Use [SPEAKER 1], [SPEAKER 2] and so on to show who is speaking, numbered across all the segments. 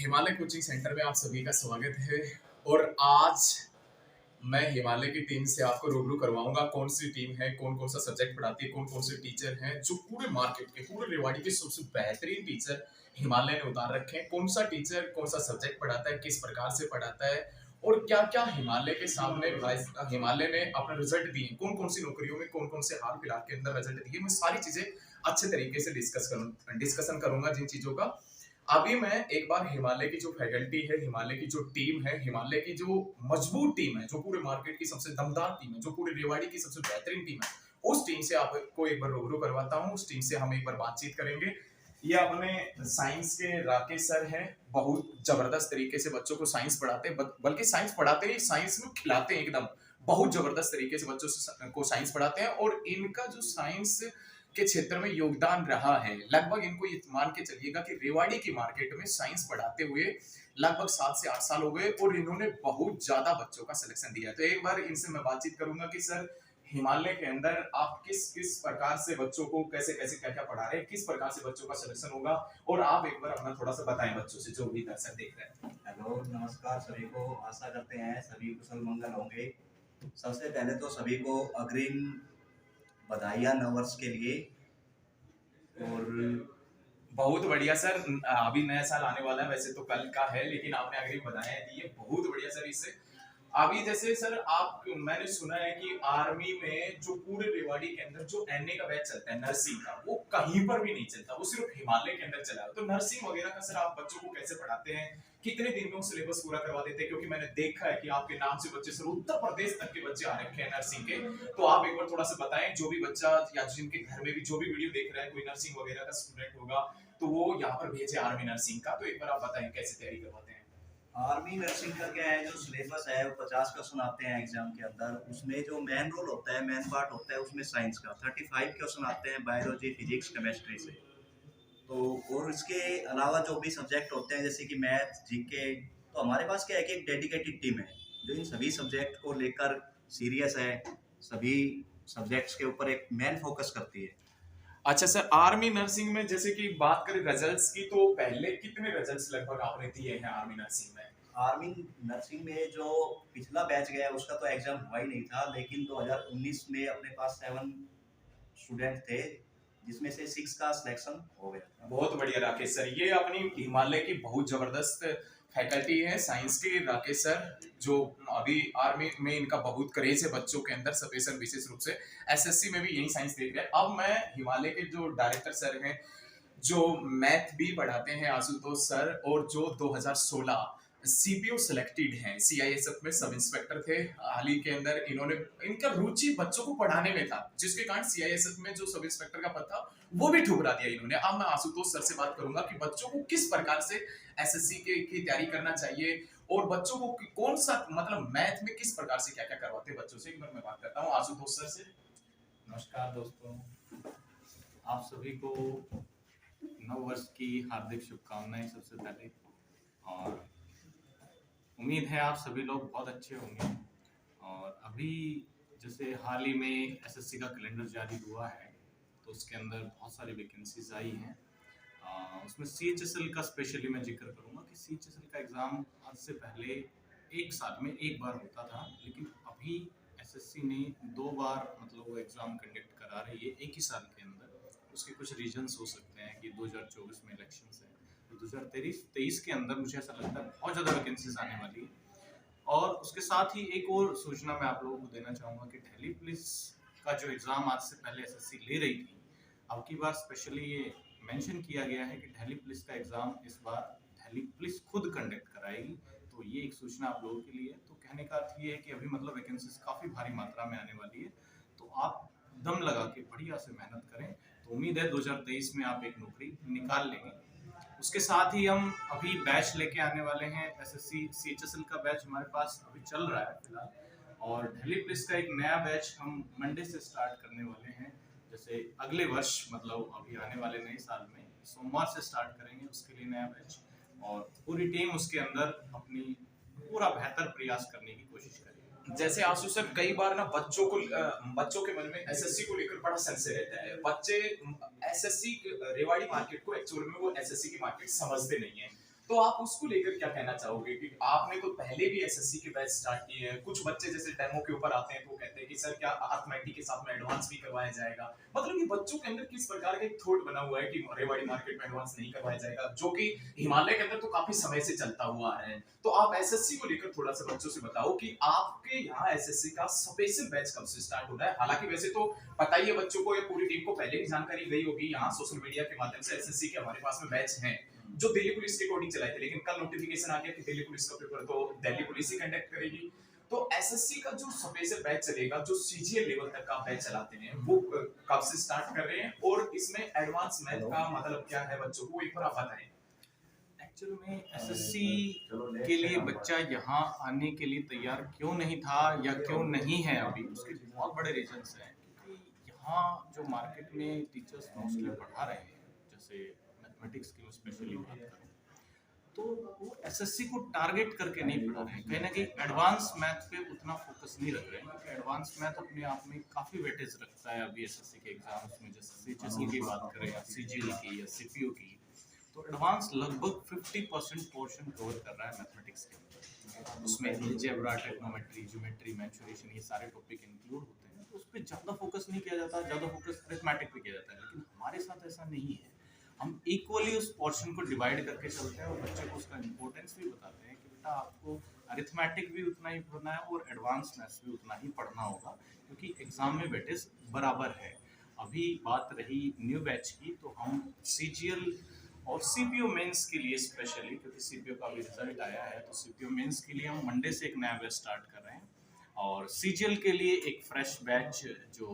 [SPEAKER 1] Himalaya coaching centre में आप सभी का स्वागत है। और आज मैं हिमालय की टीम से आपको रूबरू करवाऊंगा कौन सी टीम है, कौन कौन सा सब्जेक्ट पढ़ाती है, कौन कौन से टीचर हैं जो पूरे मार्केट के, पूरे रेवाड़ी के सबसे बेहतरीन टीचर हिमालय ने उतार रखे हैं। कौन सा टीचर कौन सा सब्जेक्ट पढ़ाता है, किस प्रकार से पढ़ाता है और क्या क्या हिमालय के सामने हिमालय ने अपना रिजल्ट दिए, कौन कौन सी नौकरियों में कौन कौन से हाल फिलहाल के अंदर रिजल्ट दिए, मैं सारी चीजें अच्छे तरीके से डिस्कशन करूंगा जिन चीजों का। अभी मैं एक बार हिमालय की जो फैकल्टी है, हिमालय की जो टीम है, हिमालय की जो मजबूत टीम है, जो पूरे मार्केट की सबसे दमदार टीम है, जो पूरे रेवाड़ी की सबसे बेहतरीन टीम है, उस टीम से आपको एक बार रूबरू करवाता हूँ। उस टीम से हम एक बार बातचीत करेंगे। ये अपने साइंस के राकेश सर हैं। बहुत जबरदस्त तरीके से बच्चों को साइंस पढ़ाते हैं, बल्कि साइंस पढ़ाते ही साइंस में खिलाते हैं एकदम। बहुत जबरदस्त तरीके से बच्चों को साइंस पढ़ाते हैं और इनका जो साइंस के क्षेत्र में योगदान रहा है, लगभग इनको ये मान के चलिएगा कि रेवाड़ी की मार्केट में साइंस पढ़ाते हुए लगभग 7 से 8 साल हो गए और इन्होंने बहुत ज्यादा बच्चों का सिलेक्शन दिया है। तो एक बार इनसे मैं बातचीत करूंगा कि सर, हिमालय के अंदर आप किस किस प्रकार से बच्चों को कैसे कैसे क्या क्या पढ़ा रहे हैं, किस प्रकार से बच्चों का सिलेक्शन होगा, और आप एक बार अपना थोड़ा सा बताएं बच्चों से जो भी दर्शक देख रहे हैं।
[SPEAKER 2] हेलो, नमस्कार सभी को। आशा करते हैं सभी कुशल मंगल होंगे। सबसे पहले तो सभी को अग्रिम बधाइयाँ नववर्ष के लिए। और
[SPEAKER 1] बहुत बढ़िया सर। अभी नया साल आने वाला है, वैसे तो कल का है, लेकिन आपने अग्रिम बधाइयां दी है, बहुत बढ़िया सर। इससे अभी जैसे सर आप, मैंने सुना है कि आर्मी में जो पूरे रेवाड़ी के अंदर जो एनए का बैच चलता है नर्सिंग का, वो कहीं पर भी नहीं चलता, वो सिर्फ हिमालय के अंदर चला है। तो नर्सिंग वगैरह का सर आप बच्चों को कैसे पढ़ाते हैं, कितने दिन में वो सिलेबस पूरा करवा देते हैं? क्योंकि मैंने देखा है कि आपके नाम से बच्चे सर उत्तर प्रदेश तक के बच्चे आ रखे हैं नर्सिंग के। तो आप एक बार थोड़ा सा बताएं, जो भी बच्चा या जिनके घर में भी जो भी वीडियो देख रहा है, कोई नर्सिंग वगैरह का स्टूडेंट होगा, तो वो यहाँ पर भेजे आर्मी नर्सिंग का। तो एक बार आप बताएं कैसे तैयारी करवाते हैं।
[SPEAKER 2] आर्मी नर्सिंग का क्या है, जो सिलेबस है वो 50 क्वेश्चन आते हैं एग्जाम के अंदर। उसमें जो मेन रोल होता है, मेन पार्ट होता है उसमें साइंस का 35 क्वेश्चन आते हैं, बायोलॉजी, फिजिक्स, केमिस्ट्री से। तो और इसके अलावा जो भी सब्जेक्ट होते हैं जैसे कि मैथ, जीके, तो हमारे पास क्या है कि एक डेडिकेटेड टीम है जो इन सभी सब्जेक्ट को लेकर सीरियस है, सभी सब्जेक्ट्स के ऊपर एक मेन फोकस करती है।
[SPEAKER 1] अच्छा सर, आर्मी नर्सिंग में जैसे कि बात करें रिजल्ट्स की, तो पहले कितने रिजल्ट्स लगभग आपने दिए हैं आर्मी नर्सिंग में?
[SPEAKER 2] आर्मी नर्सिंग में जो पिछला बैच गया उसका तो एग्जाम हुआ ही नहीं था, लेकिन 2019 में अपने पास 7 स्टूडेंट थे जिसमें से 6 का सिलेक्शन हो गया था।
[SPEAKER 1] बहुत बढ़िया राकेश सर। ये अपनी हिमालय की बहुत जबरदस्त फैकल्टी है साइंस की, राकेश सर, जो अभी आर्मी में इनका बहुत क्रेज है बच्चों के अंदर, स्पेशल विशेष रूप से एसएससी में भी यही साइंस देख रहे हैं। अब मैं हिमालय के जो डायरेक्टर सर हैं, जो मैथ भी पढ़ाते हैं, आशुतोष सर, और जो 2016 सीपीओ सिलेक्टेड हैं, सीआईएसएफ में सब इंस्पेक्टर थे हाल ही के अंदर। इन्होंने, इनका रुचि बच्चों को पढ़ाने में था, जिसके कारण सीआईएसएफ में जो सब इंस्पेक्टर का पद था वो भी ठुकरा दिया इन्होंने। अब मैं आशुतोष सर से बात करूंगा कि बच्चों को किस प्रकार से एसएससी की तैयारी करना चाहिए और बच्चों को कौन सा, मतलब मैथ में किस प्रकार से क्या क्या करवाते हैं बच्चों से। एक बार मैं बात करता हूँ आशुतोष सर से।
[SPEAKER 3] नमस्कार दोस्तों, आप सभी को नव वर्ष की हार्दिक शुभकामनाएं सबसे पहले। और उम्मीद है आप सभी लोग बहुत अच्छे होंगे। और अभी जैसे हाल ही में एसएससी का कैलेंडर जारी हुआ है, तो उसके अंदर बहुत सारी वैकेंसीज आई हैं। उसमें सीएचएसएल का स्पेशली मैं जिक्र करूँगा कि सीएचएसएल का एग्ज़ाम आज से पहले एक साल में एक बार होता था, लेकिन अभी एसएससी ने 2 बार मतलब वो एग्ज़ाम कंडक्ट करा रही है एक ही साल के अंदर। उसके कुछ रीजंस हो सकते हैं कि 2024 में इलेक्शंस है, तो 2023 के अंदर मुझे ऐसा लगता है बहुत ज़्यादा वैकेंसीज आने वाली है। और उसके साथ ही एक और सूचना मैं आप लोगों को देना चाहूँगा कि दिल्ली पुलिस का जो एग्ज़ाम आज से पहले एसएससी ले रही थी, अब की बार स्पेशली ये मेंशन किया गया है कि दिल्ली पुलिस का एग्ज़ाम इस बार दिल्ली पुलिस खुद कंडक्ट कराएगी। तो ये एक सूचना आप लोगों के लिए। तो कहने का अर्थ ये है कि अभी मतलब वैकेंसीज काफ़ी भारी मात्रा में आने वाली है, तो आप दम लगा के बढ़िया से मेहनत करें। तो उम्मीद है 2023 में आप एक नौकरी निकाल लेंगे। उसके साथ ही हम अभी बैच लेके आने वाले हैं, एसएससी सीएचएसएल का बैच हमारे पास अभी चल रहा है फिलहाल, और दिल्ली पुलिस का एक नया बैच हम मंडे से स्टार्ट करने वाले हैं। जैसे अगले वर्ष, मतलब अभी आने वाले नए साल में सोमवार से स्टार्ट करेंगे उसके लिए नया बैच, और पूरी टीम उसके अंदर अपनी पूरा बेहतर प्रयास करने की कोशिश करेगी।
[SPEAKER 1] जैसे आशु सर, कई बार ना बच्चों के मन में एसएससी को लेकर बड़ा संशय रहता है। बच्चे एसएससी रेवाड़ी मार्केट को एक्चुअल में वो एसएससी की मार्केट समझते नहीं है। तो आप उसको लेकर क्या कहना चाहोगे कि आपने तो पहले भी एसएससी के बैच स्टार्ट किए हैं, कुछ बच्चे जैसे डेमो के ऊपर आते हैं तो कहते हैं कि सर क्या अर्थमेटिक के साथ में एडवांस भी करवाया जाएगा, मतलब कि बच्चों के अंदर किस प्रकार का एक थॉट बना हुआ है कि रेवाड़ी मार्केट में एडवांस नहीं करवाया जाएगा, जो कि हिमालय के अंदर तो काफी समय से चलता हुआ है। तो आप एसएससी को लेकर थोड़ा सा बच्चों से बताओ कि आपके यहाँ एसएससी का स्पेशल बैच कब से स्टार्ट हो रहा है। हालांकि वैसे तो पता ही है बच्चों को या पूरी टीम को पहले भी जानकारी गई होगी, यहाँ सोशल मीडिया के माध्यम से एसएससी के हमारे पास में बैच हैं जो दिल्ली पुलिस के अकॉर्डिंग चलाए थे, लेकिन कल नोटिफिकेशन आ गया कि दिल्ली पुलिस का पेपर तो दिल्ली पुलिस ही कंडक्ट करेगी। तो एसएससी का जो स्पेशल बैच चलेगा, जो सीजीएल लेवल तक का बैच चलाते हैं, वो कब से स्टार्ट कर रहे हैं और इसमें एडवांस मैथ का मतलब क्या है बच्चों को एक बार आप बताएं।
[SPEAKER 3] एक्चुअल में एसएससी के लिए बच्चा यहाँ आने के लिए तैयार क्यों नहीं था या क्यों नहीं है अभी, उसके बहुत बड़े रीजंस हैं। क्योंकि यहाँ जो मार्केट में टीचर्स मोस्टली पढ़ा रहे हैं, जैसे मैथमेटिक्स की स्पेशली बात करूँ, तो वो एसएससी को टारगेट करके नहीं पढ़ा रहे हैं, कहीं ना कहीं एडवांस मैथ पे उतना फोकस नहीं रख रहे हैं, क्योंकि एडवांस मैथ अपने आप में काफ़ी वेटेज रखता है अभी एसएससी के एग्जाम्स में। जैसे सीएचएसएल की बात करें या सीजीएल की या सीपीओ की, तो एडवांस लगभग 50% पोर्शन कवर कर रहा है मैथमेटिक्स के अंदर। उसमें अलजेब्रा, ट्रिग्नोमेट्री, ज्योमेट्री, मेंसुरेशन, ये सारे टॉपिक इंक्लूड होते हैं, तो उस पर ज़्यादा फोकस नहीं किया जाता, ज़्यादा फोकस अरिथमेटिक पे किया जाता है। लेकिन हमारे साथ ऐसा नहीं है, हम इक्वली उस पोर्शन को डिवाइड करके चलते हैं और बच्चे को उसका इम्पोर्टेंस भी बताते हैं कि बेटा आपको अरिथमेटिक भी उतना ही पढ़ना है और एडवांस मैथ्स भी उतना ही पढ़ना होगा, क्योंकि एग्जाम में वेटेज बराबर है। अभी बात रही न्यू बैच की, तो हम सीजीएल और सीपीओ मेंस के लिए स्पेशली, क्योंकि सीपीओ का भी रिजल्ट आया है, तो सीपीओ मेंस के लिए हम मंडे से एक नया बैच स्टार्ट कर रहे हैं। और सीजीएल के लिए एक फ्रेश बैच जो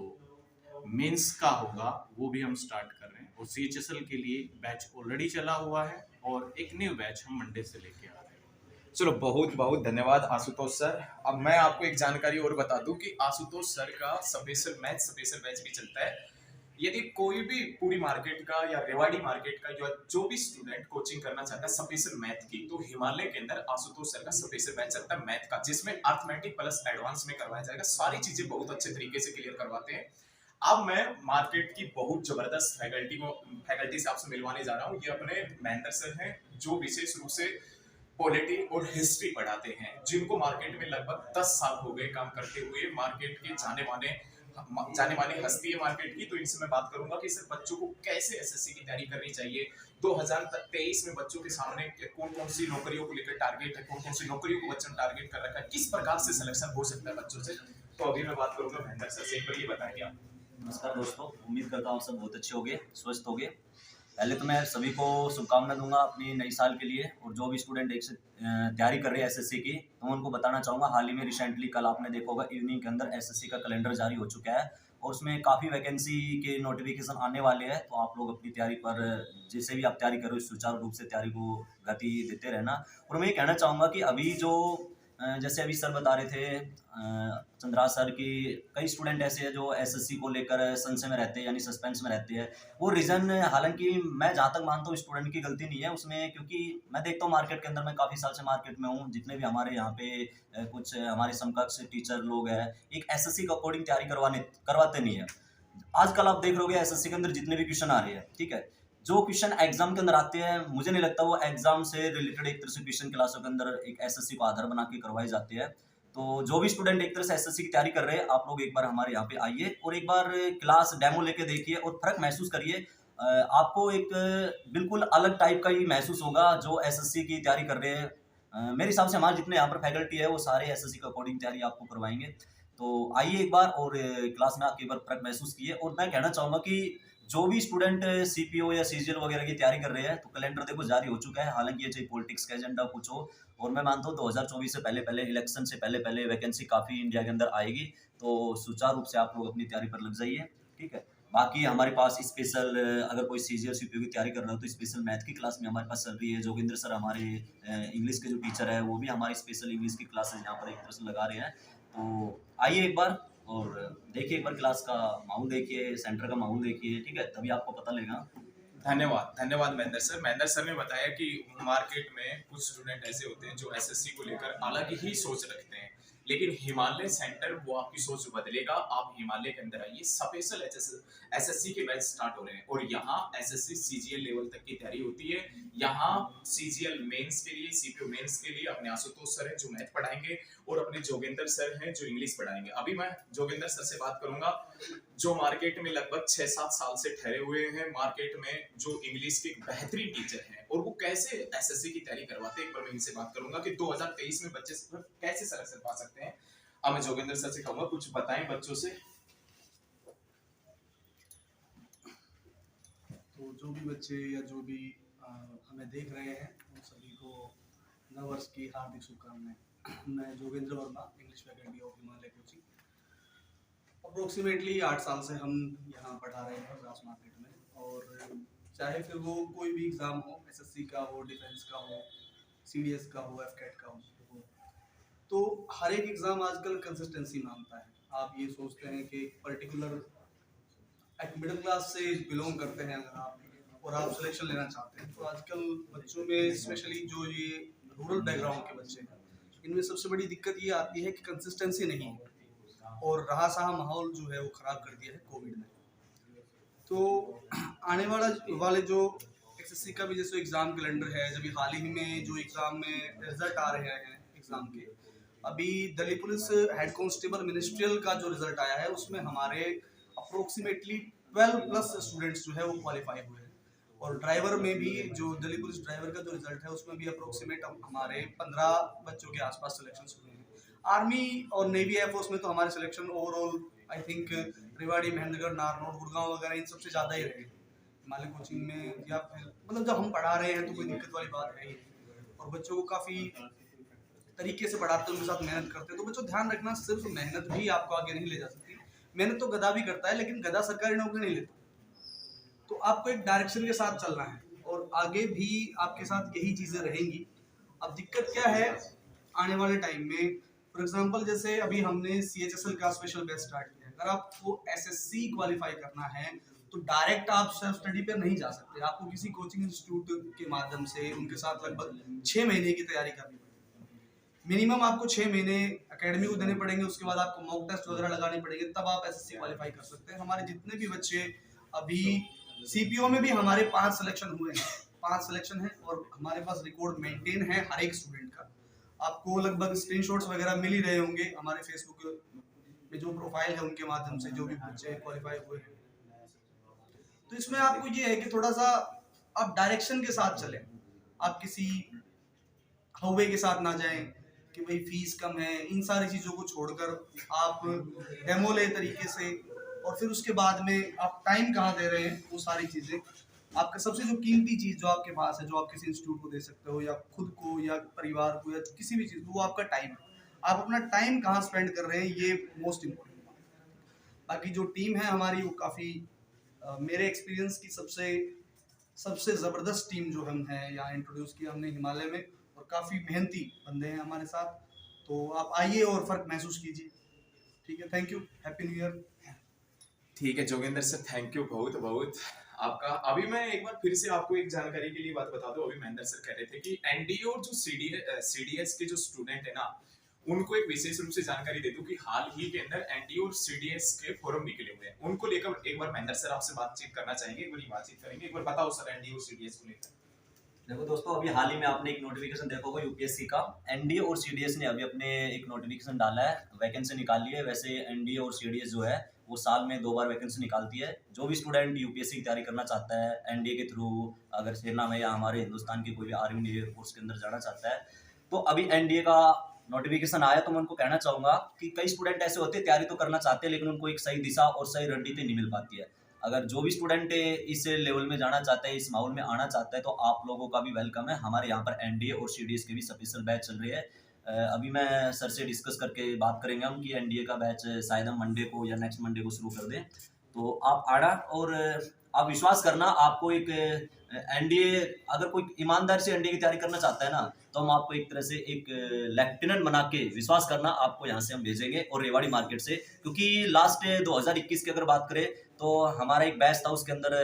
[SPEAKER 3] मेंस का होगा वो भी हम स्टार्ट कर रहे हैं। और सीएचएसएल के लिए बैच ऑलरेडी चला हुआ है और एक न्यू बैच हम मंडे से लेके आ रहे हैं।
[SPEAKER 1] चलो बहुत बहुत धन्यवाद आशुतोष सर। अब मैं आपको एक जानकारी और बता दूं कि आशुतोष सर का स्पेशल मैथ स्पेशल बैच भी चलता है। यदि कोई भी पूरी मार्केट का या रेवाड़ी मार्केट का या जो भी स्टूडेंट कोचिंग करना चाहता है स्पेशल मैथ की, तो हिमालय के अंदर आशुतोष सर का स्पेशल बैच चलता है मैथ का, जिसमें अर्थमेटिक प्लस एडवांस में करवाया जाएगा। सारी चीजें बहुत अच्छे तरीके से क्लियर करवाते हैं। अब मैं मार्केट की बहुत जबरदस्त फैकल्टी से आपसे मिलवाने जा रहा हूँ। ये अपने महेंद्र सर हैं, जो विशेष रूप से पॉलिटी और हिस्ट्री पढ़ाते हैं, जिनको मार्केट में लगभग 10 साल हो गए काम करते हुए। मार्केट के जाने माने हस्ती है मार्केट की। तो इनसे मैं बात करूंगा कि सर बच्चों को कैसे एसएससी की तैयारी करनी चाहिए, 2023 में बच्चों के सामने कौन कौन सी नौकरियों को लेकर टारगेट है, कौन कौन सी नौकरियों को बच्चों ने टारगेट कर रखा है, किस प्रकार से सिलेक्शन हो सकता है बच्चों से। तो अभी मैं बात करूंगा महेंद्र सर से, एक बार ये बताएंगे आप।
[SPEAKER 4] नमस्कार दोस्तों, उम्मीद करता हूँ सब बहुत अच्छे होंगे, स्वस्थ होंगे। पहले तो मैं सभी को शुभकामनाएं दूंगा अपनी नई साल के लिए। और जो भी स्टूडेंट एक से तैयारी कर रहे हैं एसएससी की, तो मैं उनको बताना चाहूँगा, हाल ही में रिसेंटली कल आपने देखा होगा इवनिंग के अंदर एसएससी का कैलेंडर जारी हो चुका है और उसमें काफ़ी वैकेंसी के नोटिफिकेशन आने वाले हैं। तो आप लोग अपनी तैयारी पर, जैसे भी आप तैयारी करो, सुचारू रूप से तैयारी को गति देते रहना। और मैं ये कहना चाहूँगा कि अभी जो जैसे अभी सर बता रहे थे, चंद्राज सर की, कई स्टूडेंट ऐसे हैं जो एसएससी को लेकर संशय में रहते हैं, यानी सस्पेंस में रहते हैं। वो रीज़न, हालांकि मैं जहाँ तक मानता हूँ स्टूडेंट की गलती नहीं है उसमें, क्योंकि मैं देखता हूँ मार्केट के अंदर, मैं काफ़ी साल से मार्केट में हूँ, जितने भी हमारे यहाँ पे कुछ हमारे समकक्ष टीचर लोग हैं, एक एसएससी के अकॉर्डिंग तैयारी करवाते नहीं है। आजकल आप देख लोगे एसएससी के अंदर जितने भी क्वेश्चन आ रहे हैं, ठीक है, जो क्वेश्चन एग्जाम के अंदर आते हैं, मुझे नहीं लगता वो एग्जाम से रिलेटेड एक तरह से क्वेश्चन क्लासों के अंदर एक एसएससी को आधार बना के करवाए जाते हैं। तो जो भी स्टूडेंट एक तरह से एसएससी की तैयारी कर रहे हैं, आप लोग एक बार हमारे यहाँ पे आइए और एक बार क्लास डेमो लेके देखिए और फर्क महसूस करिए। आपको एक बिल्कुल अलग टाइप का ही महसूस होगा जो एसएससी की तैयारी कर रहे हैं। मेरे हिसाब से हमारे जितने यहाँ पर फैकल्टी है वो सारे एसएससी के अकॉर्डिंग तैयारी आपको करवाएंगे। तो आइए एक बार और क्लास में आके एक बार फर्क महसूस किए। और मैं कहना चाहूँगा कि जो भी स्टूडेंट सीपीओ या सीजीएल वगैरह की तैयारी कर रहे हैं, तो कैलेंडर देखो जारी हो चुका है। हालांकि ये चाहे पॉलिटिक्स का एजेंडा कुछ हो, और मैं मानता हूँ 2024 से पहले इलेक्शन से पहले वैकेंसी काफ़ी इंडिया के अंदर आएगी। तो सुचारू रूप से आप लोग अपनी तैयारी पर लग जाइए, ठीक है। बाकी हमारे पास स्पेशल, अगर कोई सीजीएल सीपीओ की तैयारी कर रहा हो तो स्पेशल मैथ की क्लास में हमारे पास चल रही है। जोगिंद्र सर हमारे इंग्लिश के जो टीचर है, वो भी हमारी स्पेशल इंग्लिश की क्लासेज यहाँ पर एक तरह से लगा रहे हैं। तो आइए एक बार और देखिए, एक बार क्लास का माहौल देखिए, सेंटर का माहौल देखिए, ठीक है, तभी आपको पता लगेगा।
[SPEAKER 1] धन्यवाद महेंद्र सर। महेंद्र सर ने बताया कि मार्केट में कुछ स्टूडेंट ऐसे होते हैं जो एसएससी को लेकर अलग ही सोच रखते हैं, लेकिन हिमालय सेंटर वो आपकी सोच बदलेगा। आप हिमालय के अंदर आइए, स्पेशल एसएससी के बैच स्टार्ट हो रहे हैं और यहाँ एसएससी सीजीएल लेवल तक की तैयारी होती है। यहाँ सीजीएल मेंस के लिए, सीपीओ मेंस के लिए अपने आशुतोष सर हैं जो मैथ पढ़ाएंगे और अपने जोगेंद्र सर हैं जो इंग्लिश पढ़ाएंगे। अभी मैं जोगेंद्र सर से बात करूंगा जो मार्केट में लगभग 6-7 साल से ठहरे हुए हैं, मार्केट में जो इंग्लिश के बेहतरीन टीचर हैं और वो कैसे एसएससी की तैयारी करवाते हैं। एक बार मैं इनसे बात करूंगा कि 2023 में बच्चे कैसे सिलेक्शन पा सकते हैं। अब मैं जोगेंद्र सर से कहूंगा कुछ बताएं बच्चों से।
[SPEAKER 5] तो जो भी बच्चे या जो भी हमें देख रहे हैं उन सभी को नव वर्ष की हार्दिक शुभकामनाएं। मैं Jogendra Verma, English faculty of Himalaya coaching. Approximately 8 साल से हम यहाँ पढ़ा रहे हैं ग्रास मार्केट में, और चाहे फिर वो कोई भी एग्ज़ाम हो, एसएससी का हो, डिफेंस का हो, सीडीएस का हो, एफकेट का हो, तो हर एक एग्ज़ाम आजकल कंसिस्टेंसी मांगता है। आप ये सोचते हैं कि पर्टिकुलर एक मिडिल क्लास से बिलोंग करते हैं अगर आप और आप सिलेक्शन लेना चाहते हैं, तो आजकल बच्चों में स्पेशली जो ये रूरल बैकग्राउंड के बच्चे हैं, इनमें सबसे बड़ी दिक्कत ये आती है कि कंसिस्टेंसी नहीं है और रहा सहा माहौल जो है वो ख़राब कर दिया है कोविड ने। तो आने वाले जो एसएससी का भी जैसे एग्ज़ाम कैलेंडर है, जब हाल ही में जो एग्ज़ाम में रिजल्ट आ रहे हैं एग्ज़ाम के, अभी Delhi police head constable ministerial का जो रिजल्ट आया है उसमें हमारे अप्रोक्सीमेटली 12+ स्टूडेंट्स जो है वो क्वालिफाई हुए हैं। और ड्राइवर में भी जो दिल्ली पुलिस ड्राइवर का जो रिजल्ट है उसमें भी अप्रोक्सीमेट हमारे 15 बच्चों के आसपास सिलेक्शन हुए हैं। आर्मी और नेवी एयरफोर्स में तो हमारे selection overall I think Rewari, Mahendragarh, Narnaul, Gurgaon वगैरह इन सबसे ज़्यादा ही रहे हिमालय कोचिंग में, या फिर मतलब जब हम पढ़ा रहे हैं तो कोई दिक्कत वाली बात है ही नहीं। और बच्चों को काफ़ी तरीके से पढ़ाते हैं, उनके साथ मेहनत करते हैं। तो बच्चों ध्यान रखना, सिर्फ मेहनत भी आपको आगे नहीं ले जा सकती। मेहनत तो गधा भी करता है, लेकिन गधा सरकारी नौकरी नहीं लेता। तो आपको एक डायरेक्शन के साथ चलना है और आगे भी आपके साथ यही चीज़ें रहेंगी। अब दिक्कत क्या है आने वाले टाइम में, फॉर एग्जांपल जैसे अभी हमने सीएचएसएल का स्पेशल बैच स्टार्ट किया है। अगर आपको एसएससी क्वालिफाई करना है तो डायरेक्ट आप सेल्फ स्टडी पर नहीं जा सकते, आपको किसी कोचिंग इंस्टीट्यूट के माध्यम से उनके साथ लगभग 6 महीने की तैयारी करनी पड़ेगी। मिनिमम आपको 6 महीने एकेडमी को देने पड़ेंगे, उसके बाद आपको मॉक टेस्ट वगैरह लगाने पड़ेंगे, तब आप एसएससी क्वालिफाई कर सकते हैं। हमारे जितने भी बच्चे अभी सीपीओ में भी हमारे 5 सिलेक्शन हुए हैं, 5 सिलेक्शन है और हमारे पास रिकॉर्ड मेंटेन है हर एक स्टूडेंट का। आपको लगभग स्क्रीनशॉट्स वगैरह मिल ही रहे होंगे हमारे फेसबुक में जो प्रोफाइल है उनके माध्यम से, जो भी बच्चे क्वालिफाई हुए हैं। तो इसमें आपको ये है कि थोड़ा सा आप डायरेक्शन के साथ चलें, आप किसी हवे के साथ ना जाएं कि भाई फीस कम है, इन सारी चीज़ों को छोड़कर आप डेमो ले तरीके से, और फिर उसके बाद में आप टाइम कहाँ दे रहे हैं, वो सारी चीज़ें आपका सबसे जो कीमती चीज़ जो आपके पास है, जो आप किसी इंस्टीट्यूट को दे सकते हो या खुद को या परिवार को या किसी भी चीज़ को, वो आपका टाइम है। आप अपना टाइम कहाँ स्पेंड कर रहे हैं, ये मोस्ट इम्पोर्टेंट बात है। बाकी जो टीम है हमारी वो काफ़ी मेरे एक्सपीरियंस की सबसे ज़बरदस्त टीम जो हम है यहाँ इंट्रोड्यूस किया हमने हिमालय में, और काफ़ी मेहनती बंदे हैं हमारे साथ। तो आप आइए और फ़र्क महसूस कीजिए। ठीक है, thank you, happy new year.
[SPEAKER 1] ठीक है जोगेंद्र सर, थैंक यू बहुत बहुत आपका। अभी मैं एक बार फिर से आपको एक जानकारी के लिए बात बता दूं। अभी महेंद्र सर कह रहे थे कि एनडीए और जो सीडीएस के जो स्टूडेंट है ना, उनको एक विशेष रूप से जानकारी दे दूं कि हाल ही के अंदर एनडीए और सीडीएस के फॉर्म निकले हुए हैं। उनको लेकर एक बार महेंद्र सर आपसे बातचीत करना चाहेंगे, एक बार बातचीत करेंगे। एक बार बताओ सर एनडीए और सीडीएस को लेकर।
[SPEAKER 4] देखो दोस्तों, अभी हाल ही में आपने एक नोटिफिकेशन देखा होगा यूपीएससी का। एनडीए और सीडीएस ने अभी अपने एक नोटिफिकेशन डाला है, वैकेंसी निकाली है। वैसे एनडीए और सीडीएस जो है वो साल में 2 बार वैकेंसी निकालती है। जो भी स्टूडेंट यूपीएससी की तैयारी करना चाहता है एनडीए के थ्रू, अगर सेना में या हमारे हिंदुस्तान की कोई भी आर्मी एयर फोर्स के अंदर जाना चाहता है, तो अभी एनडीए का नोटिफिकेशन आया। तो मैं उनको कहना चाहूँगा कि कई स्टूडेंट ऐसे होते हैं तैयारी तो करना चाहते हैं, लेकिन उनको एक सही दिशा और सही रणनीति नहीं मिल पाती है। अगर जो भी स्टूडेंट इस लेवल में जाना चाहता है, इस माहौल में आना चाहता है, तो आप लोगों का भी वेलकम है। हमारे यहाँ पर एनडीए और सीडीएस के भी स्पेशल बैच चल रही है। अभी मैं सर से डिस्कस करके बात करेंगे हम कि एनडीए का बैच शायद हम मंडे को या नेक्स्ट मंडे को शुरू कर दें। तो आप आना और आप विश्वास करना, आपको एक एनडीए, अगर कोई ईमानदारी से एनडीए की तैयारी करना चाहता है ना, तो हम आपको एक तरह से एक लेफ्टिनेंट बना के, विश्वास करना, आपको यहाँ से हम भेजेंगे और रेवाड़ी मार्केट से। क्योंकि लास्ट 2021 की अगर बात करें तो हमारा एक बैच था, उसके अंदर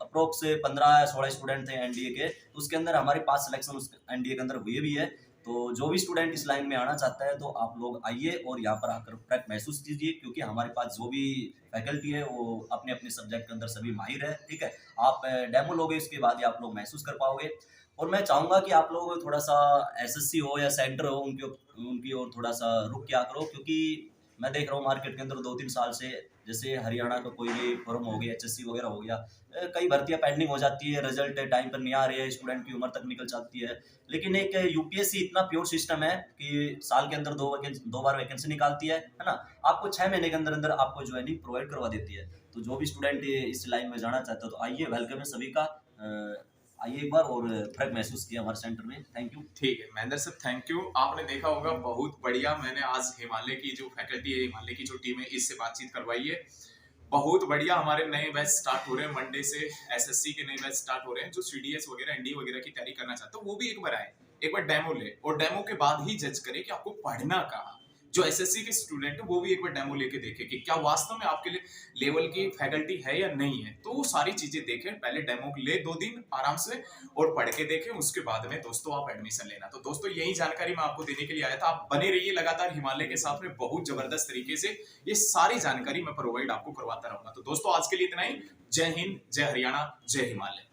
[SPEAKER 4] अप्रोक्स 15 या 16 स्टूडेंट थे एनडीए के। तो उसके अंदर हमारे 5 सिलेक्शन उस एनडीए के अंदर हुए भी है। तो जो भी स्टूडेंट इस लाइन में आना चाहता है तो आप लोग आइए और यहाँ पर आकर फ्रैक महसूस कीजिए, क्योंकि हमारे पास जो भी फैकल्टी है वो अपने अपने सब्जेक्ट के अंदर सभी माहिर है। ठीक है, आप डेमो लोगे, उसके बाद ही आप लोग महसूस कर पाओगे। और मैं चाहूँगा कि आप लोग थोड़ा सा एसएससी हो या सेंटर हो उनकी ओर थोड़ा सा रुक किया करो, क्योंकि मैं देख रहा हूँ मार्केट के अंदर 2-3 साल से, जैसे हरियाणा का कोई भी फॉर्म हो गया, एचएससी वगैरह हो गया, कई भर्तियां पेंडिंग हो जाती है, रिजल्ट टाइम पर नहीं आ रही है, स्टूडेंट की उम्र तक निकल जाती है। लेकिन एक यूपीएससी इतना प्योर सिस्टम है कि साल के अंदर 2 बार वैकेंसी निकालती है ना, आपको 6 महीने के अंदर अंदर आपको ज्वाइनिंग प्रोवाइड करवा देती है। तो जो भी स्टूडेंट इस लाइन में जाना चाहता है तो आइए, वेलकम है सभी का। आइए एक बार और फर्क महसूस किया हमारे सेंटर में। Thank you.
[SPEAKER 1] ठीक है महेंद्र सर, थैंक यू। आपने देखा होगा बहुत बढ़िया, मैंने आज हिमालय की जो फैकल्टी है, हिमालय की जो टीम है, इससे बातचीत करवाई है। बहुत बढ़िया, हमारे नए बैच स्टार्ट हो रहे हैं मंडे से, एसएससी के नए बैच स्टार्ट हो रहे हैं। जो सीडीएस वगैरह एनडीए वगैरह की तैयारी करना चाहते हो वो भी एक बार आए, एक बार डेमो ले, और डेमो के बाद ही जज करे कि आपको पढ़ना कहाँ। जो एसएससी के स्टूडेंट है वो भी एक बार डेमो लेके देखे कि क्या वास्तव में आपके लिए लेवल की फैकल्टी है या नहीं है। तो वो सारी चीजें देखें, पहले डेमो ले 2 दिन आराम से और पढ़ के देखें, उसके बाद में दोस्तों आप एडमिशन लेना। तो दोस्तों यही जानकारी मैं आपको देने के लिए आया था। आप बने रहिए लगातार हिमालय के साथ में, बहुत जबरदस्त तरीके से ये सारी जानकारी मैं प्रोवाइड आपको करवाता रहूंगा। तो दोस्तों आज के लिए इतना ही। जय हिंद, जय हरियाणा, जय हिमालय।